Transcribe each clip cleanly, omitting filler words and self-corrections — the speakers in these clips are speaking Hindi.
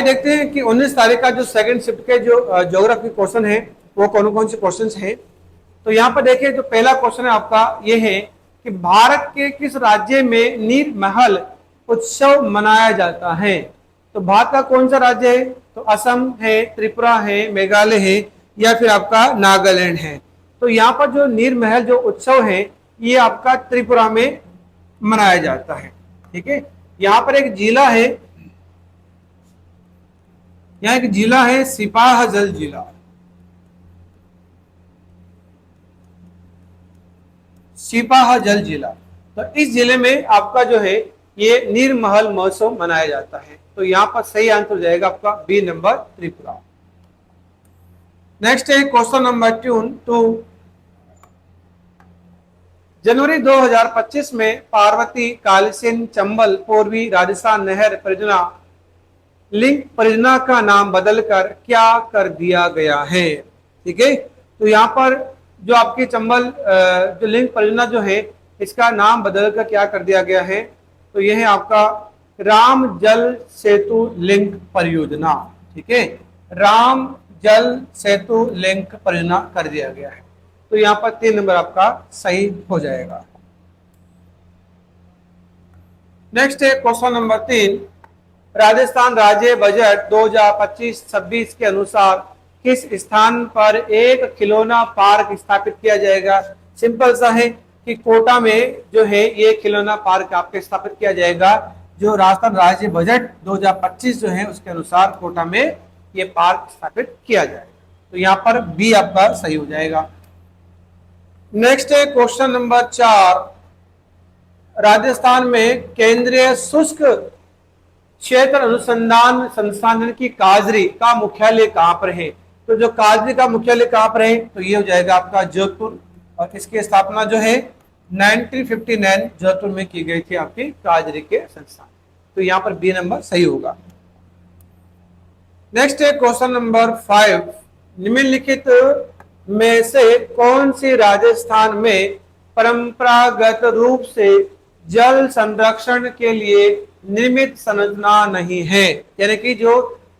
देखते हैं कि 19 तारीख का जो सेकंड शिफ्ट के जो ज्योग्राफी क्वेश्चन है वो कौन कौन से क्वेश्चंस हैं। तो यहाँ पर देखिए जो पहला क्वेश्चन है आपका ये है कि भारत के किस राज्य में नीर महल उत्सव मनाया जाता है। तो भारत का कौन सा राज्य है? तो असम है, त्रिपुरा है, मेघालय है या फिर आपका नागालैंड है। तो यहाँ पर जो नीर महल जो उत्सव है ये आपका त्रिपुरा में मनाया जाता है। ठीक है, यहाँ पर एक जिला है, यहाँ एक जिला है सिपाहजल जिला। सिपाहजल जिला, तो इस जिले में आपका जो है ये नीरमहल महोत्सव मनाया जाता है। तो यहाँ पर सही आंसर हो जाएगा आपका बी नंबर त्रिपुरा। नेक्स्ट है क्वेश्चन नंबर 2। जनवरी 2025 में पार्वती कालसिन चंबल पूर्वी राजस्थान नहर परियोजना लिंक परियोजना का नाम बदलकर क्या कर दिया गया है। ठीक है, तो यहाँ पर जो आपकी चंबल जो लिंक परियोजना जो है इसका नाम बदलकर क्या कर दिया गया है। तो यह है आपका राम जल सेतु लिंक परियोजना। ठीक है, राम जल सेतु लिंक परियोजना कर दिया गया है। तो यहाँ पर 3 नंबर आपका सही हो जाएगा। नेक्स्ट है क्वेश्चन नंबर 3। राजस्थान राज्य बजट 2025-26 के अनुसार किस स्थान पर एक खिलौना पार्क स्थापित किया जाएगा। सिंपल सा है कि कोटा में जो है ये खिलौना पार्क आपके स्थापित किया जाएगा। जो राजस्थान राज्य बजट 2025 जो है उसके अनुसार कोटा में ये पार्क स्थापित किया जाएगा। तो यहाँ पर बी आपका सही हो जाएगा। नेक्स्ट है क्वेश्चन नंबर 4। राजस्थान में केंद्रीय शुष्क क्षेत्र अनुसंधान संस्थान की काजरी का मुख्यालय कहां पर है। तो जो काजरी का मुख्यालय कहां पर है तो ये हो जाएगा आपका जोधपुर, और इसकी स्थापना जो है 1959 जोधपुर में की गई थी आपकी काजरी के संस्थान। तो यहां पर बी नंबर सही होगा। नेक्स्ट है क्वेश्चन नंबर 5। निम्नलिखित में से कौन सी राजस्थान में परंपरागत रूप से जल संरक्षण के लिए निर्मित संरचना नहीं है। यानी कि जो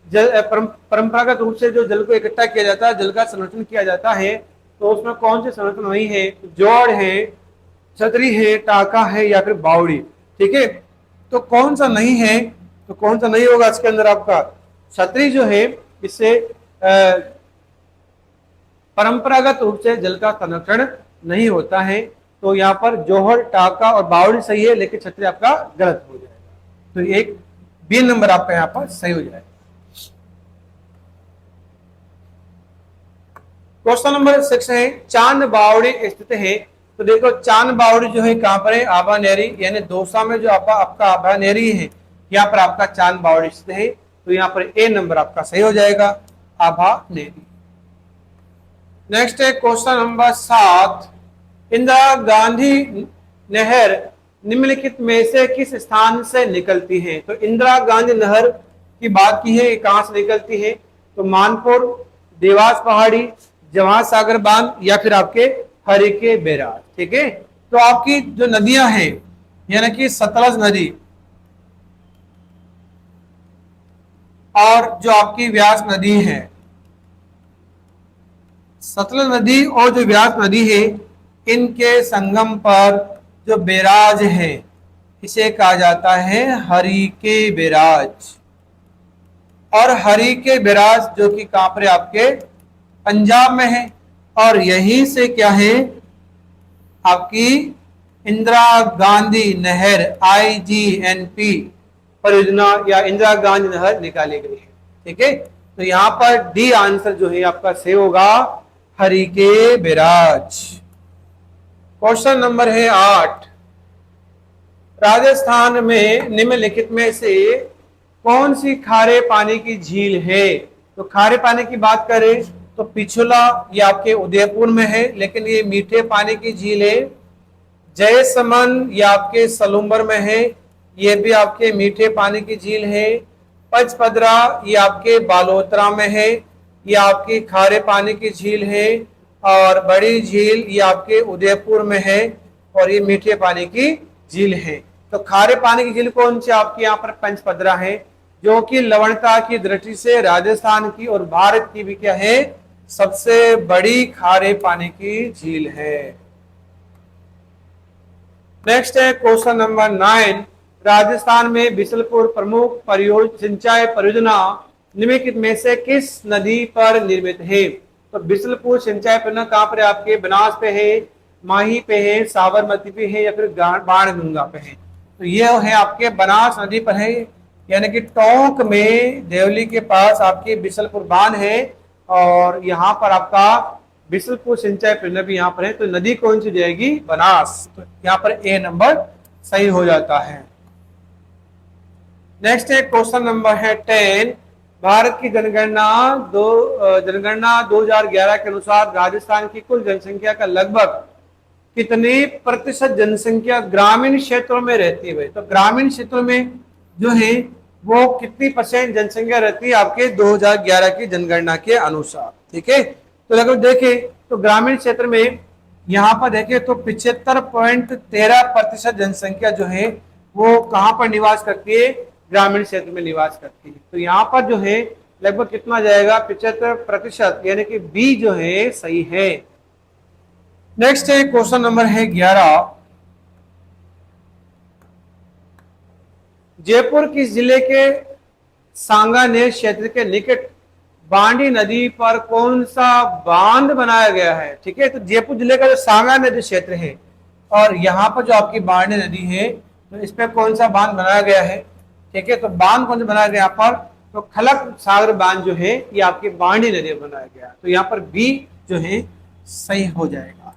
जल परंपरागत रूप से जो जल को इकट्ठा किया जाता है, जल का संरक्षण किया जाता है, तो उसमें कौन सी संरचना नहीं है। जोड़ है, छतरी है, टाका है या फिर बावड़ी। ठीक है, तो कौन सा नहीं है, तो कौन सा नहीं होगा इसके अंदर आपका छतरी जो है इससे परंपरागत रूप से जल का संरक्षण नहीं होता है। तो यहाँ पर जोहर, टाका और बावड़ी सही है, लेकिन छतरी आपका गलत हो जाएगा। तो एक बी नंबर आपका यहाँ पर सही हो जाएगा। क्वेश्चन नंबर 6 है चांद बावड़ी स्थित है। तो देखो चांद बावड़ी जो है कहां पर है, आभानेरी यानी दौसा में जो आपका आभानेरी है, यहाँ पर आपका चांद बावड़ी स्थित है। तो यहाँ पर ए नंबर आपका सही हो जाएगा, आभानेरी। नेक्स्ट है क्वेश्चन नंबर 7। इंदिरा गांधी नहर निम्नलिखित में से किस स्थान से निकलती है। तो इंदिरा गांधी नहर की बात की है, कहां से निकलती है। तो मानपुर, देवास पहाड़ी, जवाहर सागर बांध या फिर आपके हरिके बैराज। ठीक है, तो आपकी जो नदियां हैं यानी कि सतलज नदी और जो आपकी व्यास नदी है, सतलज नदी और जो व्यास नदी है, इनके संगम पर जो बैराज है इसे कहा जाता है हरिके बैराज। और हरिके बैराज जो कि कहां पर आपके पंजाब में है, और यहीं से क्या है आपकी इंदिरा गांधी नहर IGNP परियोजना या इंदिरा गांधी नहर निकाली गई है। ठीक है, तो यहां पर डी आंसर जो है आपका सही होगा, हरिके बैराज। क्वेश्चन नंबर है 8। राजस्थान में निम्नलिखित में से कौन सी खारे पानी की झील है। तो खारे पानी की बात करें तो पिछोला ये आपके उदयपुर में है, लेकिन ये मीठे पानी की झील है। जयसमन ये आपके सलूम्बर में है, ये भी आपके मीठे पानी की झील है। पचपदरा ये आपके बालोतरा में है, ये आपकी खारे पानी की झील है। और बड़ी झील ये आपके उदयपुर में है और ये मीठे पानी की झील है। तो खारे पानी की झील कौन सी आपकी यहाँ पर पंचपदरा है, जो कि लवणता की दृष्टि से राजस्थान की और भारत की भी क्या है, सबसे बड़ी खारे पानी की झील है। नेक्स्ट है क्वेश्चन नंबर 9। राजस्थान में बिसलपुर प्रमुख सिंचाई परियोजना निम्नलिखित में से किस नदी पर निर्मित है? तो बिसलपुर सिंचाई परियोजना कहां पर है? आपके बनास पे है, माही पे है, साबरमती पे है, या फिर बाणगंगा पे है? तो ये है आपके बनास नदी पर है, यानी कि टोंक में देवली के पास आपके बिसलपुर बांध है, और यहाँ पर आपका बिसलपुर सिंचाई परियोजना भी यहाँ पर है। तो नदी कौन सी जाएगी? बनास। तो यहाँ पर ए नंबर सही हो जाता है। नेक्स्ट है क्वेश्चन नंबर है 10। भारत की जनगणना 2011 के अनुसार राजस्थान की कुल जनसंख्या का लगभग कितने प्रतिशत जनसंख्या ग्रामीण क्षेत्रों में रहती है? तो ग्रामीण क्षेत्रों में जो है वो कितनी परसेंट जनसंख्या रहती है आपके 2011 की जनगणना के अनुसार? ठीक है, तो लगभग देखें तो ग्रामीण क्षेत्र में यहाँ पर देखें तो 75.13% जनसंख्या जो है वो कहां पर निवास करती है? ग्रामीण क्षेत्र में निवास करती है। तो यहाँ पर जो है लगभग कितना जाएगा? 75%, यानी कि बी जो है सही है। नेक्स्ट है क्वेश्चन नंबर है 11। जयपुर किस जिले के सांगानेर क्षेत्र के निकट बांडी नदी पर कौन सा बांध बनाया गया है? ठीक है, तो जयपुर जिले का जो सांगानेर क्षेत्र है और यहाँ पर जो आपकी बांडी नदी है, तो इस पर कौन सा बांध बनाया गया है? ठीक है, तो बांध कौन सा बनाया गया यहाँ पर? तो खलक सागर बांध जो है ये आपकी बांडी नदी में बनाया गया। तो यहाँ पर बी जो है सही हो जाएगा।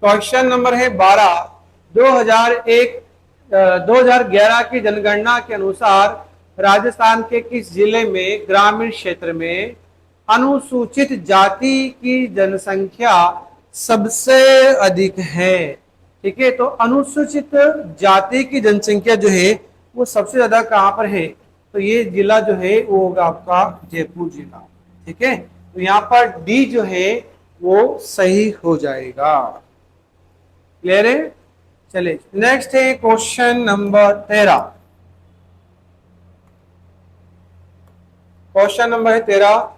क्वेश्चन नंबर है 12। 2011 की जनगणना के अनुसार राजस्थान के किस जिले में ग्रामीण क्षेत्र में अनुसूचित जाति की जनसंख्या सबसे अधिक है? ठीक है, तो अनुसूचित जाति की जनसंख्या जो है वो सबसे ज्यादा कहां पर है? तो ये जिला जो है वो होगा आपका जयपुर जिला। ठीक है, तो यहाँ पर डी जो है वो सही हो जाएगा। क्लियर है? चलिए नेक्स्ट है क्वेश्चन नंबर 13। क्वेश्चन नंबर है 13।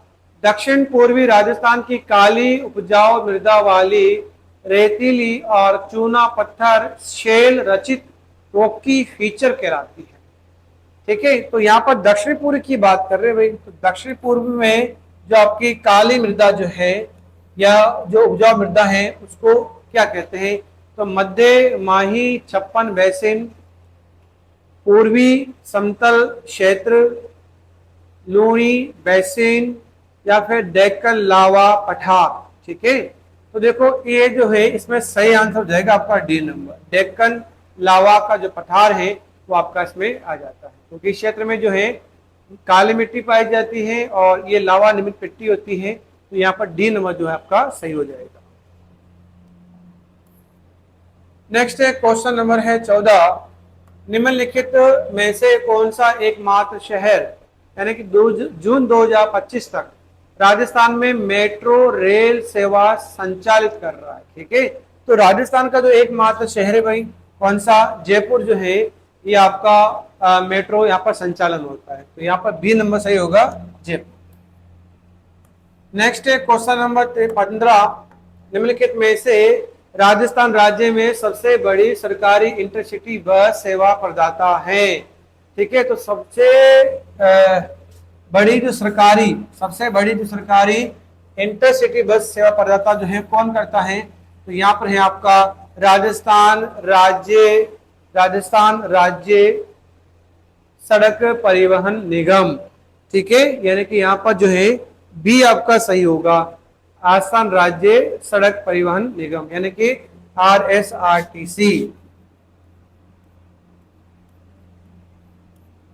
दक्षिण पूर्वी राजस्थान की काली उपजाऊ मृदा वाली रेतीली और चूना पत्थर शेल रचित रोकी फीचर कहलाती है। ठीक है, तो यहाँ पर दक्षिण पूर्व की बात कर रहे हैं भाई। तो दक्षिण पूर्व में जो आपकी काली मृदा जो है या जो उपजाऊ मृदा है उसको क्या कहते हैं? तो मध्य माही छप्पन बेसिन, पूर्वी समतल क्षेत्र, लूणी बेसिन, या फिर डेक्कन लावा पठार। ठीक है, तो देखो ये जो है इसमें सही आंसर हो जाएगा आपका डी नंबर। डेक्कन लावा का जो पठार है वो आपका इसमें आ जाता है, क्योंकि इस क्षेत्र में जो है काली मिट्टी पाई जाती है और ये लावा निर्मित मिट्टी होती है। तो यहाँ पर डी नंबर जो है आपका सही हो जाएगा। नेक्स्ट है क्वेश्चन नंबर है 14। निम्नलिखित में से कौन सा एकमात्र शहर यानी कि जून 2025 तक राजस्थान में मेट्रो रेल सेवा संचालित कर रहा है? ठीक है, तो राजस्थान का जो एकमात्र शहर है भाई कौन सा? जयपुर जो है ये आपका मेट्रो यहाँ पर संचालन होता है। तो यहाँ पर बी नंबर सही होगा, जयपुर। नेक्स्ट है क्वेश्चन नंबर 15। निम्नलिखित में से राजस्थान राज्य में सबसे बड़ी सरकारी इंटरसिटी बस सेवा प्रदाता है? ठीक है, तो सबसे बड़ी जो सरकारी इंटरसिटी बस सेवा प्रदाता जो है कौन करता है? तो यहाँ पर है आपका राजस्थान राज्य सड़क परिवहन निगम। ठीक है, यानी कि यहाँ पर जो है बी आपका सही होगा, राजस्थान राज्य सड़क परिवहन निगम यानी कि RSRTC।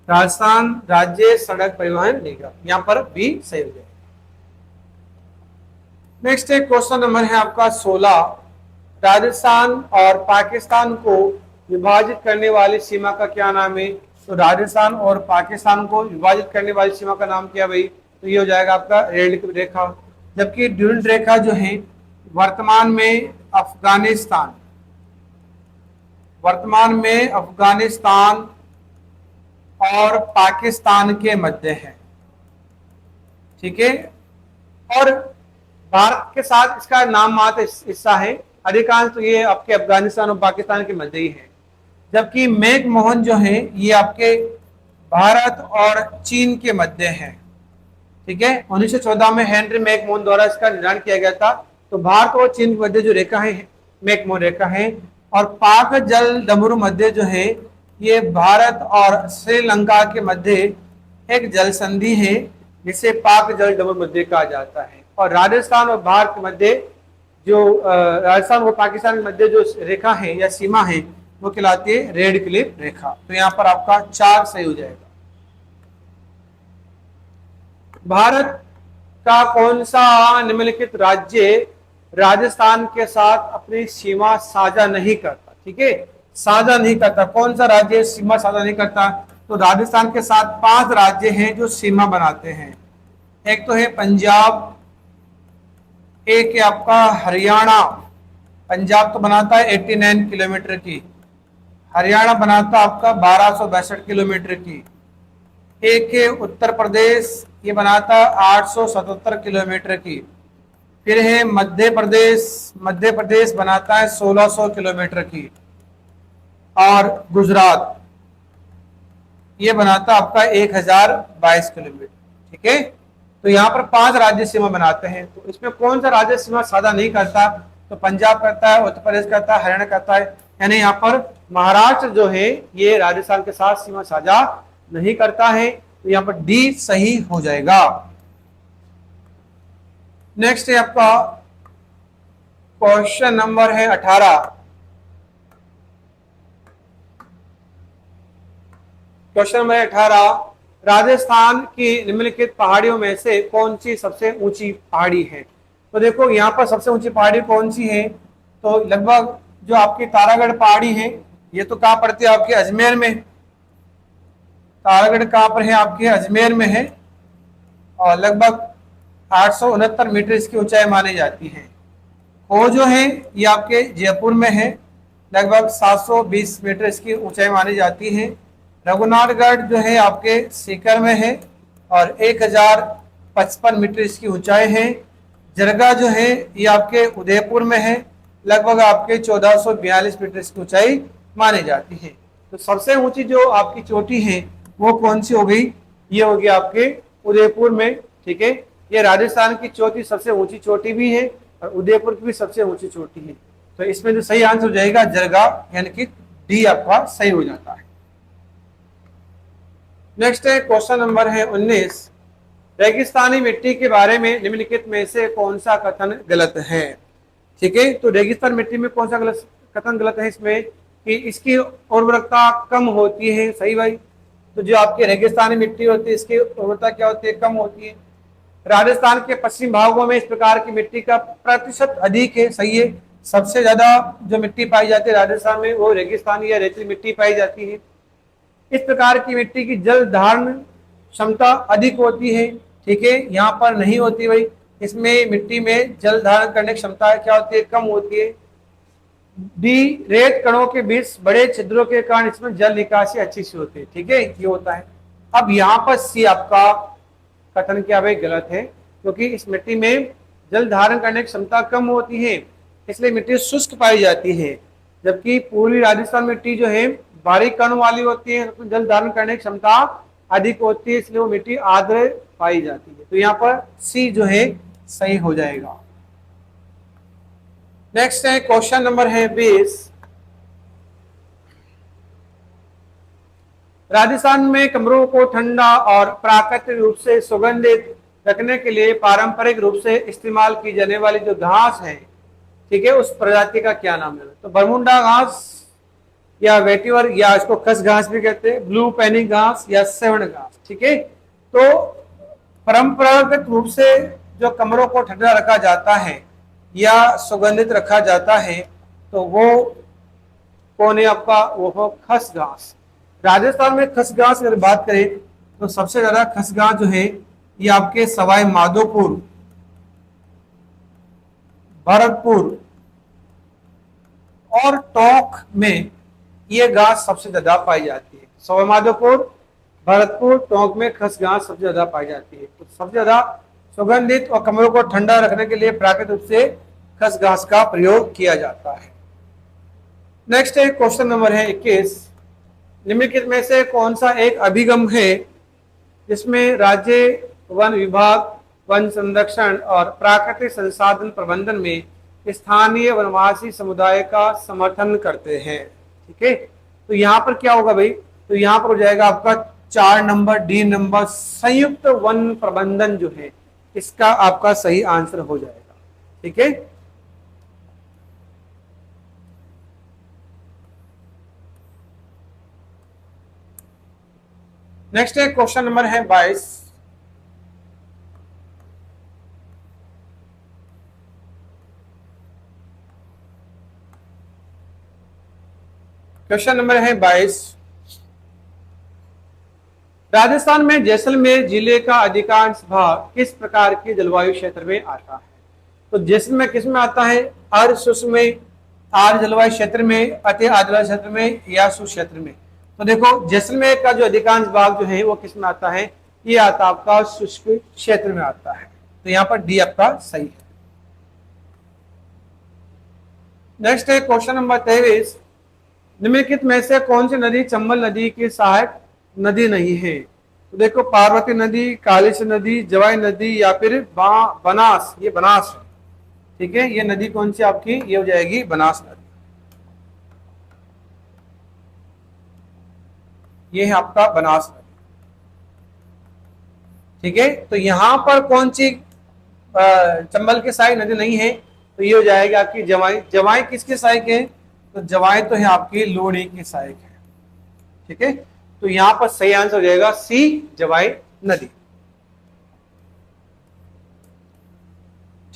राजस्थान राज्य सड़क परिवहन निगम, यहाँ पर बी सही हो जाएगा। नेक्स्ट है क्वेश्चन नंबर है आपका 16। राजस्थान और पाकिस्तान को विभाजित करने वाली सीमा का क्या नाम है? तो राजस्थान और पाकिस्तान को विभाजित करने वाली सीमा का नाम क्या भाई? तो ये हो जाएगा आपका रेड रेखा। जबकि ड्यूरंट रेखा जो है वर्तमान में अफगानिस्तान वर्तमान में अफगानिस्तान और पाकिस्तान के मध्य है। ठीक है, और भारत के साथ इसका नाम मात्र हिस्सा है, अधिकांश तो ये आपके अफगानिस्तान और पाकिस्तान के मध्य ही है। जबकि मैकमोहन जो है ये आपके भारत और चीन के मध्य है। ठीक है, 1914 में हेनरी मैकमोहन द्वारा इसका निर्धारण किया गया था। तो भारत और चीन के मध्य जो रेखा है मैकमोहन रेखा है, और पाक जल डमरू मध्य जो है ये भारत और श्रीलंका के मध्य एक जल संधि है, जिसे पाक जल डमरू मध्य कहा जाता है। और राजस्थान और भारत के मध्य जो राजस्थान और पाकिस्तान के मध्य जो रेखा है या सीमा है वो कहलाती है रेड क्लिफ रेखा। तो यहाँ पर आपका 4 सही हो जाएगा। भारत का कौन सा निम्नलिखित राज्य राजस्थान के साथ अपनी सीमा साझा नहीं करता? ठीक है, साझा नहीं करता। कौन सा राज्य सीमा साझा नहीं करता? तो राजस्थान के साथ 5 राज्य हैं जो सीमा बनाते हैं। एक तो है पंजाब, एक है आपका हरियाणा। पंजाब तो बनाता है 89 किलोमीटर की, हरियाणा बनाता आपका 1262 किलोमीटर की। एक है उत्तर प्रदेश, ये बनाता 877 किलोमीटर की। फिर है मध्य प्रदेश, मध्य प्रदेश बनाता है 1600 किलोमीटर की। और गुजरात ये बनाता आपका 1022 किलोमीटर। ठीक है, तो यहाँ पर 5 राज्य सीमा बनाते हैं। तो इसमें कौन सा राज्य सीमा साझा नहीं करता? तो पंजाब करता है, उत्तर प्रदेश करता है, हरियाणा करता है। यानी यहाँ पर महाराष्ट्र जो है ये राजस्थान के साथ सीमा साझा नहीं करता है। तो यहाँ पर डी सही हो जाएगा। नेक्स्ट है आपका क्वेश्चन नंबर है 18। क्वेश्चन नंबर 18, राजस्थान की निम्नलिखित पहाड़ियों में से कौन सी सबसे ऊंची पहाड़ी है? तो देखो यहाँ पर सबसे ऊंची पहाड़ी कौन सी है? तो लगभग जो आपकी तारागढ़ पहाड़ी है, ये तो कहाँ पड़ती है? आपके अजमेर में। तारागढ़ कहाँ पर है? आपके अजमेर में है, और लगभग 869 मीटर इसकी ऊंचाई मानी जाती है। वो जो है ये आपके जयपुर में है, लगभग 720 मीटर इसकी ऊंचाई मानी जाती है। रघुनाथगढ़ जो है आपके सीकर में है, और 1055 मीटर इसकी ऊंचाई है। जरगा जो है ये आपके उदयपुर में है, लगभग आपके 1442 मीटर इसकी ऊंचाई मानी जाती है। तो सबसे ऊंची जो आपकी चोटी है वो कौन सी हो गई? ये होगी आपके उदयपुर में। ठीक है, ये राजस्थान की चौथी सबसे ऊंची चोटी भी है, और उदयपुर की भी सबसे ऊंची चोटी है। तो इसमें जो सही आंसर हो जाएगा जरगा, यानी कि डी आपका सही हो जाता है। नेक्स्ट है क्वेश्चन नंबर है 19, रेगिस्तानी मिट्टी के बारे में निम्नलिखित में से कौन सा कथन गलत है? ठीक है, तो रेगिस्तान मिट्टी में कौन सा कथन गलत है? इसमें कि इसकी उर्वरकता कम होती है। सही भाई, तो जो आपकी रेगिस्तानी मिट्टी होती है इसकी उर्वरकता क्या होती है? कम होती है। राजस्थान के पश्चिम भागों में इस प्रकार की मिट्टी का प्रतिशत अधिक है। सही है, सबसे ज्यादा जो मिट्टी पाई जाती है राजस्थान में वो रेगिस्तानी या रेतीली मिट्टी पाई जाती है। इस प्रकार की मिट्टी की जल धारण क्षमता अधिक होती है। ठीक है, यहाँ पर नहीं होती भाई, इसमें मिट्टी में जल धारण करने की क्षमता क्या होती है? कम होती है। डी, रेत कणों के बीच बड़े छिद्रों के कारण इसमें जल निकासी अच्छी सी होती है। ठीक है, ये होता है। अब यहाँ पर सी आपका कथन क्या भाई गलत है, क्योंकि इस मिट्टी में जल धारण करने की क्षमता कम होती है, इसलिए मिट्टी शुष्क पाई जाती है। जबकि पूर्वी राजस्थान मिट्टी जो है बारीक कण वाली होती है, तो जल धारण करने की क्षमता अधिक होती है, इसलिए वो मिट्टी आर्द्र पाई जाती है। तो यहाँ पर सी जो है सही हो जाएगा। नेक्स्ट है क्वेश्चन नंबर है 20, राजस्थान में कमरों को ठंडा और प्राकृतिक रूप से सुगंधित रखने के लिए पारंपरिक रूप से इस्तेमाल की जाने वाली जो घास है, ठीक है, उस प्रजाति का क्या नाम है? तो बरमुंडा घास या वेटिवर, या इसको खस घास भी कहते हैं, ब्लू पैनी घास या सेवण घास। ठीक है, तो परंपरागत रूप से जो कमरों को ठंडा रखा जाता है या सुगंधित रखा जाता है तो वो कौन है आपका? वो हो खस घास। राजस्थान में खस घास अगर बात करें तो सबसे ज्यादा खस घास जो है ये आपके सवाई माधोपुर, भरतपुर और टोंक में ये घास सबसे ज्यादा पाई जाती है। सवाईमाधोपुर, भरतपुर, टोंक में खस घास सबसे ज्यादा पाई जाती है। तो सबसे ज्यादा सुगंधित और कमरों को ठंडा रखने के लिए प्राकृतिक रूप से खस घास का प्रयोग किया जाता है। नेक्स्ट है क्वेश्चन नंबर है 21। निम्नलिखित में से कौन सा एक अभिगम है जिसमें राज्य वन विभाग वन संरक्षण और प्राकृतिक संसाधन प्रबंधन में स्थानीय वनवासी समुदाय का समर्थन करते हैं? ठीक है, तो यहाँ पर क्या होगा भाई, तो यहाँ पर हो जाएगा आपका 4 नंबर डी नंबर, संयुक्त वन प्रबंधन जो है इसका आपका सही आंसर हो जाएगा। ठीक है, नेक्स्ट है क्वेश्चन नंबर है 22। क्वेश्चन नंबर है 22। राजस्थान में जैसलमेर जिले का अधिकांश भाग किस प्रकार के जलवायु क्षेत्र में आता है? तो जैसलमेर किस में आता है? अर्ध शुष्क में, आर्द्र जलवायु क्षेत्र में, अति आर्द्र जलवायु क्षेत्र में या शुष्क क्षेत्र में? तो देखो जैसलमेर का जो अधिकांश भाग जो है वो किस में आता है? ये आता आपका शुष्क क्षेत्र में आता है। तो यहाँ पर डी आपका सही है। नेक्स्ट है क्वेश्चन नंबर 23। निम्नलिखित में से कौन सी नदी चंबल नदी की सहायक नदी नहीं है? तो देखो पार्वती नदी, कालीस नदी, जवाई नदी या फिर बनास, ये बनास है। ठीक है, ये नदी कौन सी आपकी? ये हो जाएगी बनास नदी। ये है आपका बनास नदी। ठीक है, तो यहां पर कौन सी चंबल के सहायक नदी नहीं है? तो ये हो जाएगी आपकी जवाई। जवाई किसके सहायक है? तो जवाई तो है आपकी लूणी की सहायक है। ठीक है, तो यहां पर सही आंसर हो जाएगा सी, जवाई नदी।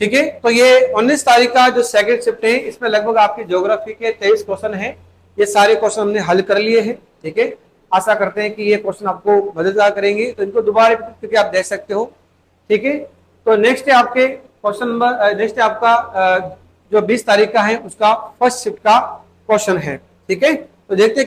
ठीक है, तो ये 19 तारीख का जो सेकंड शिफ्ट है इसमें लगभग आपकी ज्योग्राफी के 23 क्वेश्चन है। ये सारे क्वेश्चन हमने हल कर लिए हैं। ठीक है, आशा करते हैं कि ये क्वेश्चन आपको मददगार करेंगे, तो इनको दोबारा करके आप देख सकते हो। ठीक है, तो नेक्स्ट है आपके क्वेश्चन नंबर, नेक्स्ट है आपका जो 20 तारीख का है उसका फर्स्ट शिफ्ट का क्वेश्चन है। ठीक है, तो देखते